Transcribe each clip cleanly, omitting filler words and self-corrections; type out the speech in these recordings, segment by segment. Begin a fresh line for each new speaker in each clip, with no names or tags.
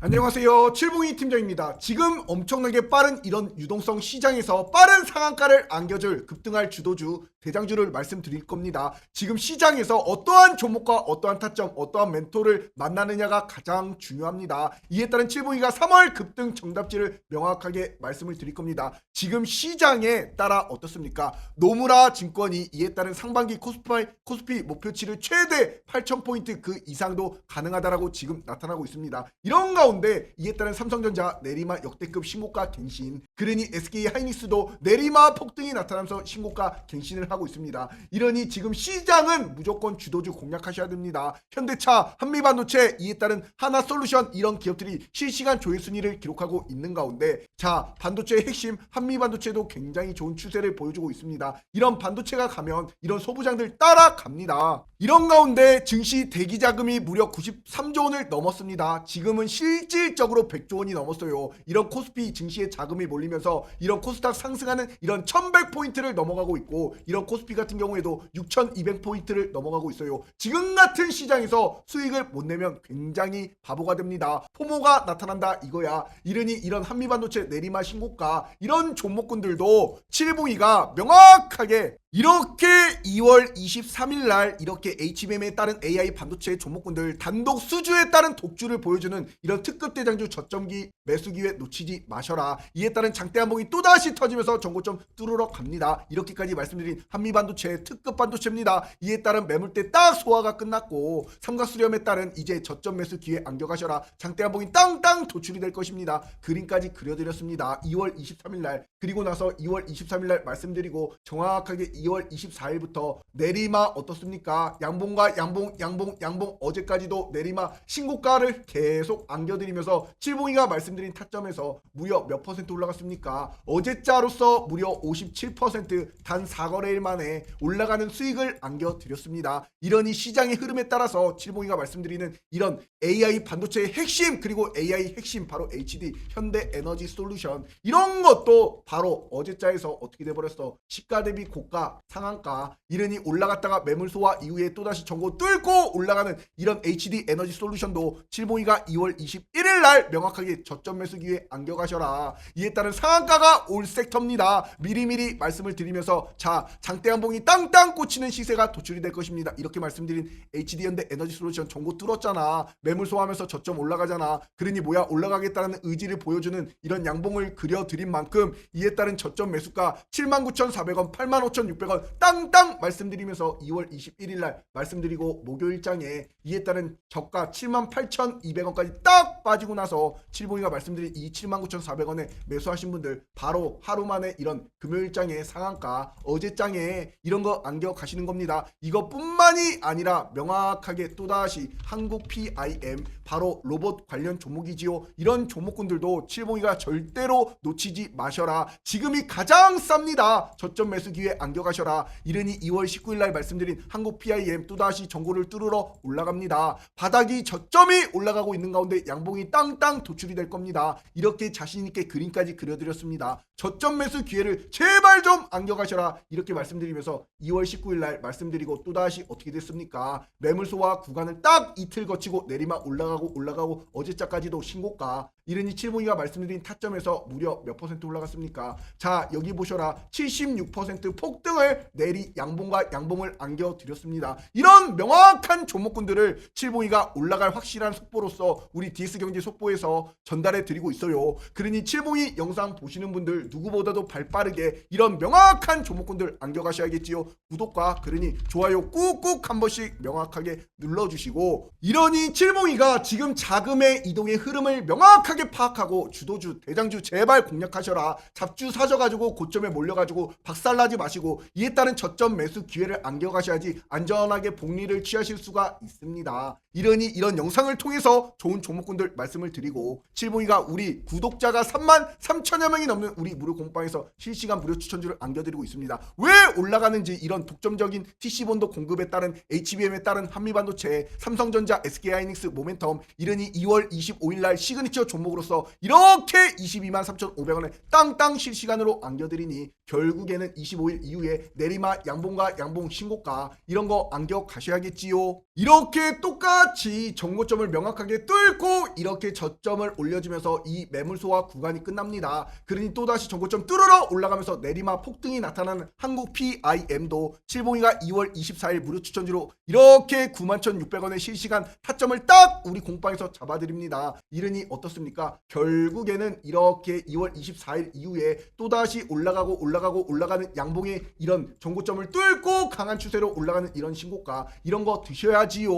안녕하세요. 칠봉이 팀장입니다. 지금 엄청나게 빠른 이런 유동성 시장에서 빠른 상한가를 안겨줄 급등할 주도주, 대장주를 말씀드릴 겁니다. 지금 시장에서 어떠한 종목과 어떠한 타점, 어떠한 멘토를 만나느냐가 가장 중요합니다. 이에 따른 칠봉이가 3월 급등 정답지를 명확하게 말씀을 드릴 겁니다. 지금 시장에 따라 어떻습니까? 노무라 증권이 이에 따른 상반기 코스피 목표치를 최대 8,000포인트 그 이상도 가능하다라고 지금 나타나고 있습니다. 이런 가운데 이에 따른 삼성전자 내리마 역대급 신고가 갱신, 그러니 SK 하이닉스도 내리마 폭등이 나타나면서 신고가 갱신을 하고 있습니다. 이러니 지금 시장은 무조건 주도주 공략하셔야 됩니다. 현대차, 한미반도체, 이에 따른 하나솔루션 이런 기업들이 실시간 조회 순위를 기록하고 있는 가운데 자, 반도체의 핵심 한미반도체도 굉장히 좋은 추세를 보여주고 있습니다. 이런 반도체가 가면 이런 소부장들 따라갑니다. 이런 가운데 증시 대기 자금이 무려 93조 원을 넘었습니다. 지금은 실질적으로 100조 원이 넘었어요. 이런 코스피 증시에 자금이 몰리면서 이런 코스닥 상승하는 이런 1100포인트를 넘어가고 있고, 이런 코스피 같은 경우에도 6200포인트를 넘어가고 있어요. 지금 같은 시장에서 수익을 못 내면 굉장히 바보가 됩니다. 포모가 나타난다 이거야. 이러니 이런 한미반도체 내리마 신고가 이런 종목군들도 칠봉이가 명확하게 이렇게 2월 23일 날 이렇게 HBM에 따른 AI 반도체 종목군들 단독 수주에 따른 독주를 보여주는 이런 특급 대장주 저점기 매수 기회 놓치지 마셔라. 이에 따른 장대 한봉이 또다시 터지면서 전고점 뚫으러 갑니다. 이렇게까지 말씀드린 한미반도체 특급 반도체입니다. 이에 따른 매물대 딱 소화가 끝났고 삼각수렴에 따른 이제 저점 매수 기회 안겨가셔라. 장대 한봉이 땅땅 도출이 될 것입니다. 그림까지 그려드렸습니다. 2월 23일 날, 그리고 나서 2월 23일 날 말씀드리고 정확하게 2월 24일부터 내리마 어떻습니까? 양봉과 양봉 어제까지도 내리마 신고가를 계속 안겨드리면서 칠봉이가 말씀드린 타점에서 무려 몇 퍼센트 올라갔습니까? 어제자로서 무려 57% 단 4거래일 만에 올라가는 수익을 안겨드렸습니다. 이러니 시장의 흐름에 따라서 칠봉이가 말씀드리는 이런 AI 반도체의 핵심, 그리고 AI 핵심 바로 HD 현대에너지 솔루션, 이런 것도 바로 어제자에서 어떻게 돼버렸어? 시가 대비 고가 상한가. 이러니 올라갔다가 매물 소화 이후에 또다시 전고 뚫고 올라가는 이런 HD 에너지 솔루션도 칠봉이가 2월 21일 날 명확하게 저점 매수 기회 안겨가셔라. 이에 따른 상한가가 올 섹터입니다. 미리미리 말씀을 드리면서 자, 장대 한봉이 땅땅 꽂히는 시세가 도출이 될 것입니다. 이렇게 말씀드린 HD 현대 에너지 솔루션 전고 뚫었잖아. 매물 소화하면서 저점 올라가잖아. 그러니 뭐야, 올라가겠다는 의지를 보여주는 이런 양봉을 그려드린 만큼 이에 따른 저점 매수가 79,400원, 85,600원 땅땅 말씀드리면서 2월 21일 날 말씀드리고 목요일장에 이에 따른 저가 78,200원까지 딱 빠지고 나서 칠봉이가 말씀드린 이 79,400원에 매수하신 분들 바로 하루 만에 이런 금요일장에 상한가, 어제장에 이런 거 안겨 가시는 겁니다. 이것뿐만이 아니라 명확하게 또다시 한국 PIM 바로 로봇 관련 종목이지요. 이런 종목군들도 칠봉이가 절대로 놓치지 마셔라. 지금이 가장 쌉니다. 저점 매수 기회 안겨가셔라. 이르니 2월 19일 날 말씀드린 한국 PIM 또다시 전고를 뚫으러 올라갑니다. 바닥이 저점이 올라가고 있는 가운데 양봉이 땅땅 도출이 될 겁니다. 이렇게 자신있게 그림까지 그려드렸습니다. 저점 매수 기회를 제발 좀 안겨가셔라. 이렇게 말씀드리면서 2월 19일 날 말씀드리고 또다시 어떻게 됐습니까? 매물 소화 구간을 딱 이틀 거치고 내리막 올라가고 어제자까지도 신고가. 이러니 칠봉이가 말씀드린 타점에서 무려 몇 퍼센트 올라갔습니까? 자, 여기 보셔라. 76% 폭등을 내리 양봉과 양봉을 안겨드렸습니다. 이런 명확한 종목군들을 칠봉이가 올라갈 확실한 속보로서 우리 DS경제 속보에서 전달해 드리고 있어요. 그러니 칠봉이 영상 보시는 분들 누구보다도 발빠르게 이런 명확한 종목군들 안겨가셔야겠지요. 구독과 그러니 좋아요 꾹꾹 한 번씩 명확하게 눌러주시고, 이러니 칠봉이가 지금 자금의 이동의 흐름을 명확하게 파악하고 주도주 대장주 제발 공략하셔라. 잡주 사셔가지고 고점에 몰려가지고 박살나지 마시고 이에 따른 저점 매수 기회를 안겨가셔야지 안전하게 복리를 취하실 수가 있습니다. 이러니 이런 영상을 통해서 좋은 종목군들 말씀을 드리고, 칠봉이가 우리 구독자가 33,000여 명이 넘는 우리 무료 공방에서 실시간 무료 추천주를 안겨드리고 있습니다. 왜 올라가는지 이런 독점적인 TC본도 공급에 따른 HBM에 따른 한미반도체, 삼성전자, SK하이닉스, 모멘텀, 이러니 2월 25일 날 시그니처 종목으로서 이렇게 223,500원에 땅땅 실시간으로 안겨드리니 결국에는 25일 이후에 내리막 양봉과 양봉 신고가 이런 거 안겨 가셔야겠지요. 이렇게 똑같이 정고점을 명확하게 뚫고 이렇게 저점을 올려주면서 이 매물소화 구간이 끝납니다. 그러니 또다시 정고점 뚫으러 올라가면서 내리막 폭등이 나타나는 한국 PIM도 칠봉이가 2월 24일 무료 추천주로 이렇게 91,600원의 실시간 타점을 딱 우리 공방에서 잡아드립니다. 이러니 어떻습니까? 결국에는 이렇게 2월 24일 이후에 또다시 올라가는 양봉의 이런 정고점을 뚫고 강한 추세로 올라가는 이런 신고가, 이런 거 드셔야지요.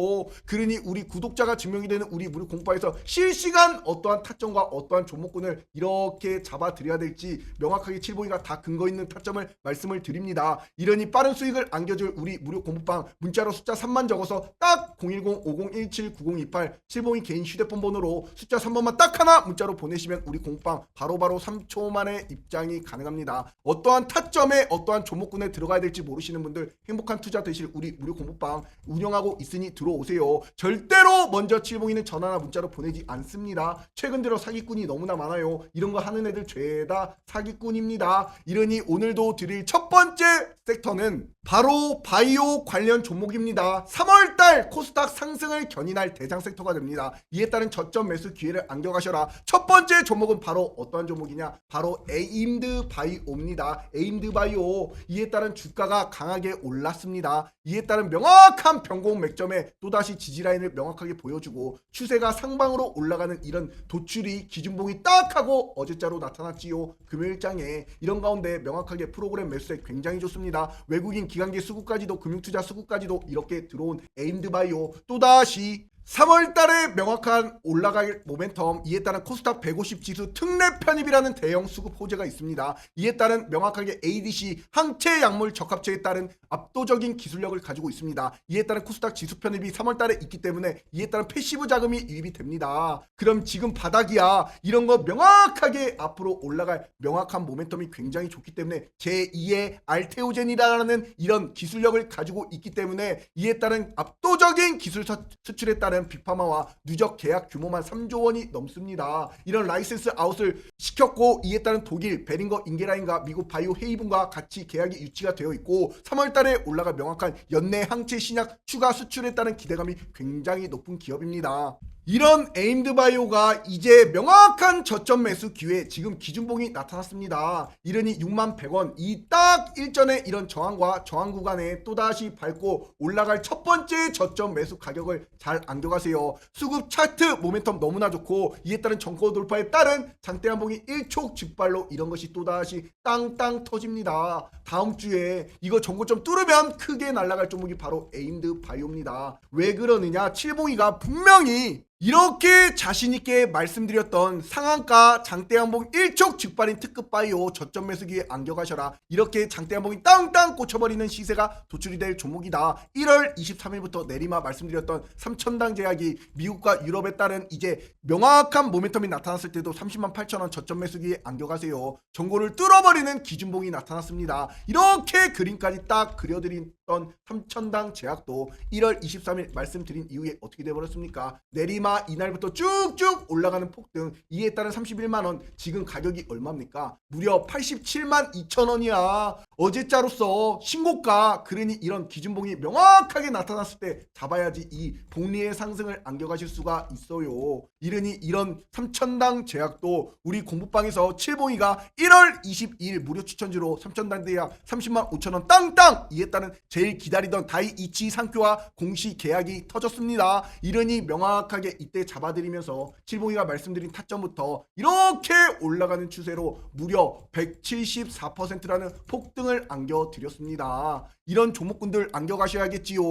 그러니 우리 구독자가 증명이 되는 우리 무료 공방에서 실시간 어떠한 타점과 어떠한 종목군을 이렇게 잡아드려야 될지 명확하게 칠봉이가 다 근거 있는 타점을 말씀을 드립니다. 이러니 빠른 수익을 안겨줄 우리 무료 공부방 문자로 숫자 3만 적어서 딱 010-5017-9028 칠봉이 개인 휴대폰 번호로 숫자 3번만 딱 하나 문자로 보내시면 우리 공부방 바로바로 3초 만에 입장이 가능합니다. 어떠한 타점에 어떠한 종목군에 들어가야 될지 모르시는 분들, 행복한 투자 되실 우리 무료 공부방 운영하고 있으니 들어오세요. 절대로 먼저 칠봉이는 전화나 문자로 보내지 않습니다. 최근 들어 사기꾼이 너무나 많아요. 이런 거 하는 애들 죄다 사기꾼입니다. 이러니 오늘도 드릴 첫 번째 섹터는 바로 바이오 관련 종목입니다. 3월달 코스닥 상승을 견인할 대장 섹터가 됩니다. 이에 따른 저점 매수 기회를 안겨가셔라. 첫 번째 종목은 바로 어떠한 종목이냐? 바로 에임드 바이오입니다. 에임드 바이오. 이에 따른 주가가 강하게 올랐습니다. 이에 따른 명확한 변곡 맥점에 또다시 지지라인을 명확하게 보여주고 추세가 상방으로 올라가는 이런 도출이 기준봉이 딱 하고 어제자로 나타났지요. 금요일장에 이런 가운데 명확하게 프로그램 매수세 굉장히 좋습니다. 외국인 기관계 수급까지도 금융투자 수급까지도 이렇게 들어온 에임드 바이오 또다시 3월달에 명확한 올라갈 모멘텀, 이에 따른 코스닥 150 지수 특례 편입이라는 대형 수급 호재가 있습니다. 이에 따른 명확하게 ADC 항체 약물 적합체에 따른 압도적인 기술력을 가지고 있습니다. 이에 따른 코스닥 지수 편입이 3월달에 있기 때문에 이에 따른 패시브 자금이 유입이 됩니다. 그럼 지금 바닥이야. 이런 거 명확하게 앞으로 올라갈 명확한 모멘텀이 굉장히 좋기 때문에 제2의 알테오젠이라는 이런 기술력을 가지고 있기 때문에 이에 따른 압도적인 기술 수출에 따른 빅파마와 누적 계약 규모만 3조 원이 넘습니다. 이런 라이센스 아웃을 시켰고 이에 따른 독일 베링거 인게라인과 미국 바이오 헤이븐과 같이 계약이 유치가 되어 있고 3월달에 올라갈 명확한 연내 항체 신약 추가 수출에 따른 기대감이 굉장히 높은 기업입니다. 이런 에임드 바이오가 이제 명확한 저점 매수 기회, 지금 기준봉이 나타났습니다. 이러니 61,100원 이 딱 일전에 이런 저항과 저항 구간에 또다시 밟고 올라갈 첫 번째 저점 매수 가격을 잘 안겨가세요. 수급 차트 모멘텀 너무나 좋고 이에 따른 정고 돌파에 따른 장대 한봉이 일촉즉발로 이런 것이 또다시 땅땅 터집니다. 다음 주에 이거 정고점 뚫으면 크게 날아갈 종목이 바로 에임드 바이오입니다. 왜 그러느냐? 칠봉이가 분명히 이렇게 자신있게 말씀드렸던 상한가 장대양봉 일촉즉발인 특급 바이오 저점 매수기에 안겨가셔라. 이렇게 장대양봉이 땅땅 꽂혀버리는 시세가 도출이 될 종목이다. 1월 23일부터 내리막 말씀드렸던 3,000당 제약이 미국과 유럽에 따른 이제 명확한 모멘텀이 나타났을 때도 308,000원 저점 매수기에 안겨가세요. 정고를 뚫어버리는 기준봉이 나타났습니다. 이렇게 그림까지 딱 그려드렸던 3,000당 제약도 1월 23일 말씀드린 이후에 어떻게 돼버렸습니까? 내리막 이날부터 쭉쭉 올라가는 폭등, 이에 따른 31만원, 지금 가격이 얼마입니까? 무려 87만 2천원이야. 어제자로서 신고가. 그러니 이런 기준봉이 명확하게 나타났을 때 잡아야지 이 복리의 상승을 안겨가실 수가 있어요. 이러니 이런 3,000당 제약도 우리 공부방에서 칠봉이가 1월 22일 무료 추천주로 3,000당 대약 30만 5천원 땅땅, 이에 따른 제일 기다리던 다이이치 상표와 공시 계약이 터졌습니다. 이러니 명확하게 이때 잡아드리면서 칠봉이가 말씀드린 타점부터 이렇게 올라가는 추세로 무려 174%라는 폭등을 안겨드렸습니다. 이런 종목군들 안겨가셔야겠지요.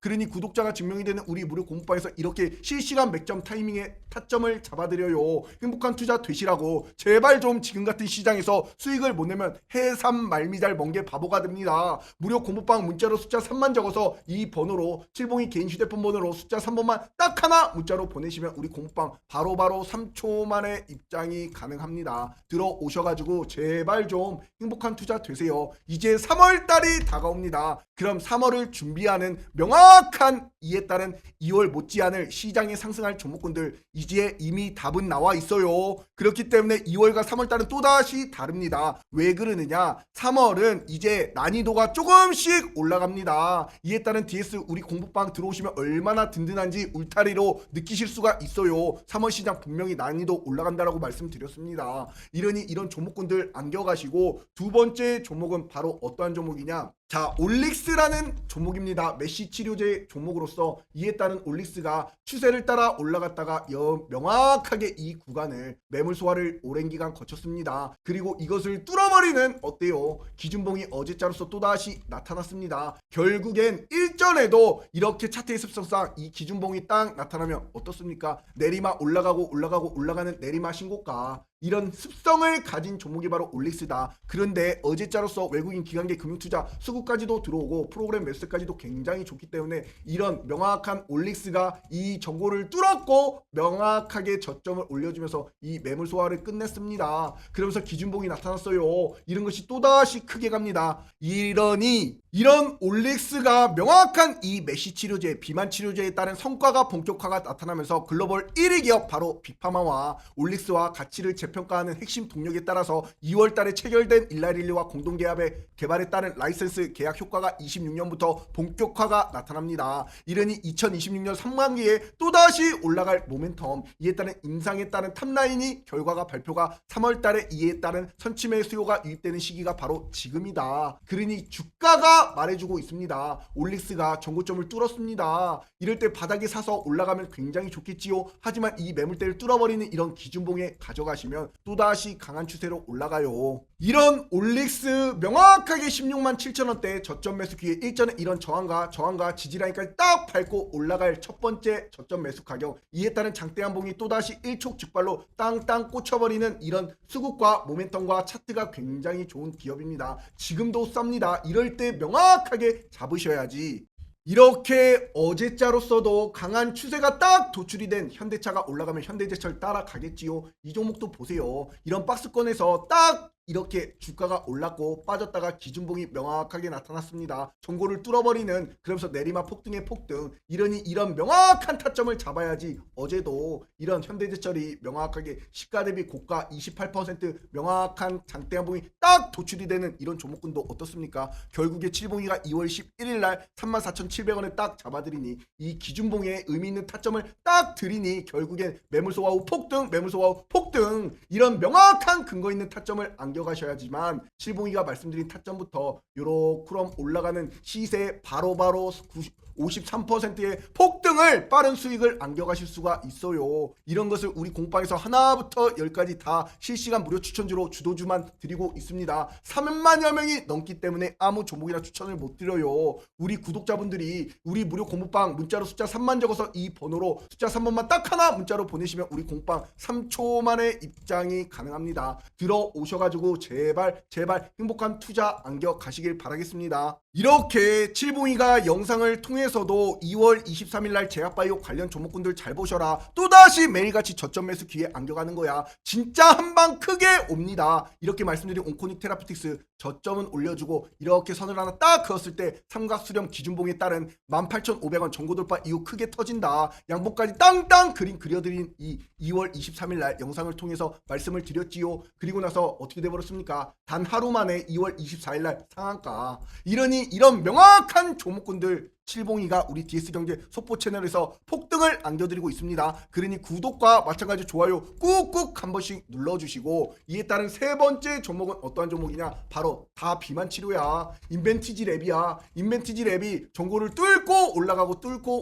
그러니 구독자가 증명이 되는 우리 무료 공부방에서 이렇게 실시간 맥점 타이밍에 타점을 잡아드려요. 행복한 투자 되시라고. 제발 좀 지금 같은 시장에서 수익을 못 내면 해삼 말미잘 멍게 바보가 됩니다. 무료 공부방 문자로 숫자 3만 적어서 이 번호로 칠봉이 개인 휴대폰 번호로 숫자 3번만 딱 하나 문자로 보내시면 우리 공부방 바로바로 3초 만에 입장이 가능합니다. 들어오셔가지고 제발 좀 행복한 투자 되세요. 이제 3월달이 다가옵니다. 있습니다. 그럼 3월을 준비하는 명확한 이에 따른 2월 못지않을 시장에 상승할 종목군들 이제 이미 답은 나와 있어요. 그렇기 때문에 2월과 3월달은 또다시 다릅니다. 왜 그러느냐? 3월은 이제 난이도가 조금씩 올라갑니다. 이에 따른 DS 우리 공부방 들어오시면 얼마나 든든한지 울타리로 느끼실 수가 있어요. 3월 시장 분명히 난이도 올라간다라고 말씀드렸습니다. 이러니 이런 종목군들 안겨가시고, 두 번째 종목은 바로 어떠한 종목이냐? 자, 올릭스라는 종목입니다. 메시 치료제 종목으로서 이에 따른 올릭스가 추세를 따라 올라갔다가 명확하게 이 구간을 매물 소화를 오랜 기간 거쳤습니다. 그리고 이것을 뚫어버리는 어때요? 기준봉이 어제자로서 또다시 나타났습니다. 결국엔 일전에도 이렇게 차트의 습성상 이 기준봉이 딱 나타나면 어떻습니까? 내리막 올라가고 올라가는 내리막 신고가, 이런 습성을 가진 종목이 바로 올릭스다. 그런데 어제자로서 외국인 기관계 금융투자 수급까지도 들어오고 프로그램 매수까지도 굉장히 좋기 때문에 이런 명확한 올릭스가 이 정보를 뚫었고 명확하게 저점을 올려주면서 이 매물 소화를 끝냈습니다. 그러면서 기준봉이 나타났어요. 이런 것이 또다시 크게 갑니다. 이런 올릭스가 명확한 이 메시 치료제, 비만 치료제에 따른 성과가 본격화가 나타나면서 글로벌 1위 기업 바로 빅파마와 올릭스와 가치를 재평가하는 핵심 동력에 따라서 2월 달에 체결된 일라릴리와 공동계약의 개발에 따른 라이센스 계약 효과가 26년부터 본격화가 나타납니다. 이러니 2026년 상반기에 또다시 올라갈 모멘텀, 이에 따른 인상에 따른 탑라인이 결과가 발표가 3월 달에 이에 따른 선침의 수요가 유입되는 시기가 바로 지금이다. 그러니 주가가 말해주고 있습니다. 올릭스가 전고점을 뚫었습니다. 이럴 때 바닥에 사서 올라가면 굉장히 좋겠지요. 하지만 이 매물대를 뚫어버리는 이런 기준봉에 가져가시면 또다시 강한 추세로 올라가요. 이런 올릭스 명확하게 16만 7천원대 저점 매수 기회, 일전에 이런 저항과 지지라인까지 딱 밟고 올라갈 첫 번째 저점 매수 가격, 이에 따른 장대한 봉이 또다시 일촉즉발로 땅땅 꽂혀버리는 이런 수급과 모멘텀과 차트가 굉장히 좋은 기업입니다. 지금도 쌉니다. 이럴 때 명확하게 잡으셔야지. 이렇게 어제자로서도 강한 추세가 딱 도출이 된 현대차가 올라가면 현대제철 따라가겠지요. 이 종목도 보세요. 이런 박스권에서 딱 이렇게 주가가 올랐고 빠졌다가 기준봉이 명확하게 나타났습니다. 전고를 뚫어버리는, 그러면서 내리막 폭등의 폭등, 이러니 이런 명확한 타점을 잡아야지. 어제도 이런 현대제철이 명확하게 시가 대비 고가 28% 명확한 장대한봉이 딱 도출이 되는 이런 종목군도 어떻습니까? 결국에 칠봉이가 2월 11일 날 34,700원에 딱 잡아드리니, 이 기준봉에 의미 있는 타점을 딱 드리니 결국엔 매물 소화 후 폭등, 매물 소화 후 폭등, 이런 명확한 근거 있는 타점을 안겨가셔야지만 칠봉이가 말씀드린 타점부터 요렇게 올라가는 시세 바로바로 53%의 폭등을, 빠른 수익을 안겨가실 수가 있어요. 이런 것을 우리 공방에서 하나부터 10까지 다 실시간 무료 추천주로 주도주만 드리고 있습니다. 3만여 명이 넘기 때문에 아무 종목이나 추천을 못 드려요. 우리 구독자분들이 우리 무료 공부방 문자로 숫자 3만 적어서 이 번호로 숫자 3번만 딱 하나 문자로 보내시면 우리 공방 3초 만에 입장이 가능합니다. 들어오셔가지고 제발 행복한 투자 안겨 가시길 바라겠습니다. 이렇게 칠봉이가 영상을 통해서도 2월 23일 날 제약바이오 관련 종목군들 잘 보셔라, 또다시 매일같이 저점 매수 기회 안겨가는 거야. 진짜 한방 크게 옵니다. 이렇게 말씀드린 온코닉 테라피틱스 저점은 올려주고 이렇게 선을 하나 딱 그었을 때 삼각수렴 기준봉에 따른 18,500원 전고 돌파 이후 크게 터진다. 양봉까지 땅땅 그림 그려드린 이 2월 23일 날 영상을 통해서 말씀을 드렸지요. 그리고 나서 어떻게 돼버렸습니까? 단 하루 만에 2월 24일 날 상한가. 이러니 이런 명확한 종목군들 칠봉이가 우리 DS경제 속보 채널에서 폭등을 안겨드리고 있습니다. 그러니 구독과 마찬가지 좋아요 꾹꾹 한 번씩 눌러주시고, 이에 따른 세 번째 종목은 어떠한 종목이냐? 바로 다 비만 치료야. 인벤티지 랩이야. 인벤티지 랩이 전고를 뚫고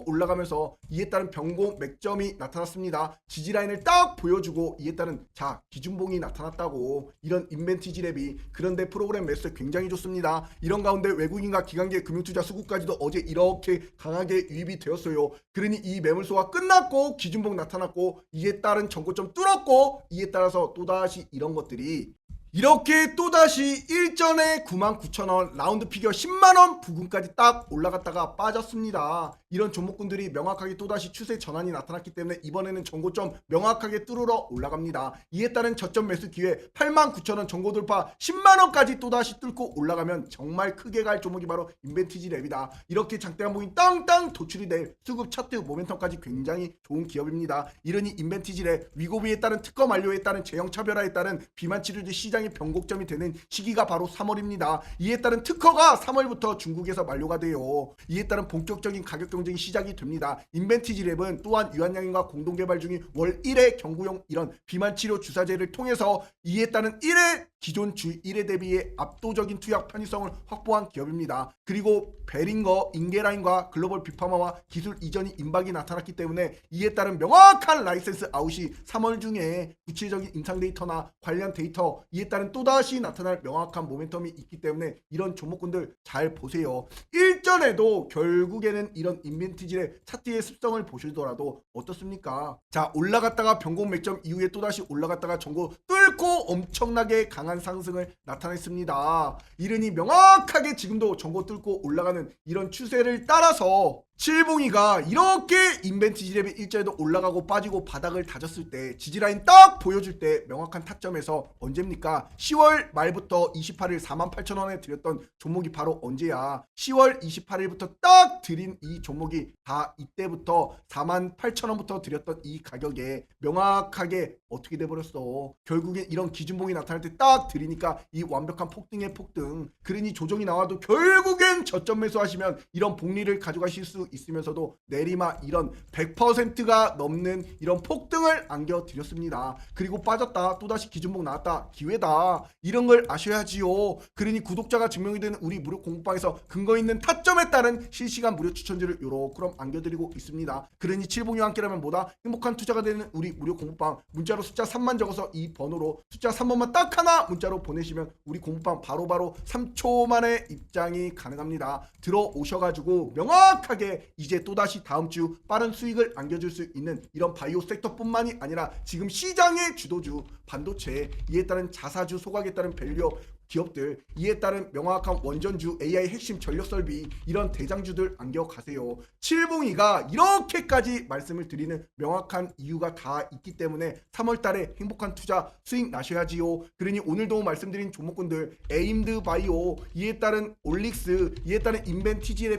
올라가면서 이에 따른 변곡 맥점이 나타났습니다. 지지라인을 딱 보여주고 이에 따른 기준봉이 나타났다고. 이런 인벤티지 랩이, 그런데 프로그램 매수 굉장히 좋습니다. 이런 가운데 외국인과 기관계 금융투자 수급까지도 어제 이렇게 강하게 유입이 되었어요. 그러니 이 매물 소화 끝났고 기준봉 나타났고 이에 따른 전고점 뚫었고, 이에 따라서 또다시 이런 것들이 이렇게 또다시 일전에 99,000원 라운드 피겨 10만원 부근까지 딱 올라갔다가 빠졌습니다. 이런 종목군들이 명확하게 또다시 추세 전환이 나타났기 때문에 이번에는 전고점 명확하게 뚫으러 올라갑니다. 이에 따른 저점 매수 기회 89,000원 전고 돌파 10만원까지 또다시 뚫고 올라가면 정말 크게 갈 종목이 바로 인벤티지 랩이다. 이렇게 장대한 부분 땅땅 도출이 될 수급 차트 모멘텀까지 굉장히 좋은 기업입니다. 이러니 인벤티지 랩 위고비에 따른 특검 완료에 따른 제형 차별화에 따른 비만 치료제 시장의 변곡점이 되는 시기가 바로 3월입니다. 이에 따른 특허가 3월부터 중국에서 만료가 돼요. 이에 따른 본격적인 가격 경쟁이 시작이 됩니다. 인벤티지 랩은 또한 유한양인과 공동 개발 중인 월 1회 경구용 이런 비만 치료 주사제를 통해서 이에 따른 1회 기존 주 1회 대비의 압도적인 투약 편의성을 확보한 기업입니다. 그리고 베링거, 인게라인과 글로벌 빅파마와 기술 이전이 임박이 나타났기 때문에 이에 따른 명확한 라이센스 아웃이 3월 중에 구체적인 임상 데이터나 관련 데이터 이에 따른 또다시 나타날 명확한 모멘텀이 있기 때문에 이런 종목군들 잘 보세요. 일전에도 결국에는 이런 인벤티지의 차트의 습성을 보시더라도 어떻습니까? 자, 올라갔다가 변곡 맥점 이후에 또다시 올라갔다가 전고 뚫고 엄청나게 강한 상승을 나타냈습니다. 이르니 명확하게 지금도 전고 뚫고 올라가는 이런 추세를 따라서 칠봉이가 이렇게 인벤티지 랩이 일자에도 올라가고 빠지고 바닥을 다졌을 때 지지라인 딱 보여줄 때 명확한 타점에서 언제입니까? 10월 말부터 28일 48,000원에 드렸던 종목이 바로 언제야? 10월 28일부터 딱 드린 이 종목이 다 이때부터 48,000원부터 드렸던 이 가격에 명확하게 어떻게 돼버렸어? 결국엔 이런 기준봉이 나타날 때 딱 드리니까 이 완벽한 폭등의 폭등. 그러니 조정이 나와도 결국엔 저점 매수하시면 이런 복리를 가져가실 수 있으면서도 내리막 이런 100%가 넘는 이런 폭등을 안겨드렸습니다. 그리고 빠졌다 또다시 기준봉 나왔다 기회다 이런 걸 아셔야지요. 그러니 구독자가 증명이 되는 우리 무료 공부방에서 근거 있는 타점에 따른 실시간 무료 추천주를 요렇게 안겨드리고 있습니다. 그러니 칠봉이와 함께라면 뭐다 행복한 투자가 되는 우리 무료 공부방 문자로 숫자 3만 적어서 이 번호로 숫자 3번만 딱 하나 문자로 보내시면 우리 공부방 바로바로 3초 만에 입장이 가능합니다. 들어오셔가지고 명확하게 이제 또다시 다음 주 빠른 수익을 안겨줄 수 있는 이런 바이오 섹터뿐만이 아니라 지금 시장의 주도주 반도체 이에 따른 자사주 소각에 따른 밸류업 기업들 이에 따른 명확한 원전주 AI 핵심 전력 설비 이런 대장주들 안겨가세요. 칠봉이가 이렇게까지 말씀을 드리는 명확한 이유가 다 있기 때문에 3월달에 행복한 투자 수익 나셔야지요. 그러니 오늘도 말씀드린 종목군들 에임드 바이오 이에 따른 올릭스 이에 따른 인벤티지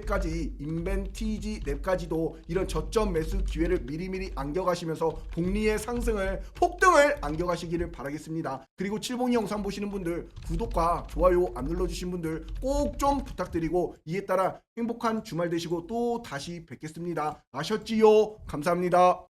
랩까지도 이런 저점 매수 기회를 미리미리 안겨가시면서 복리의 상승을 폭등을 안겨가시기를 바라겠습니다. 그리고 칠봉이 영상 보시는 분들 구독과 좋아요 안 눌러주신 분들 꼭 좀 부탁드리고 이에 따라 행복한 주말 되시고 또 다시 뵙겠습니다. 아셨지요? 감사합니다.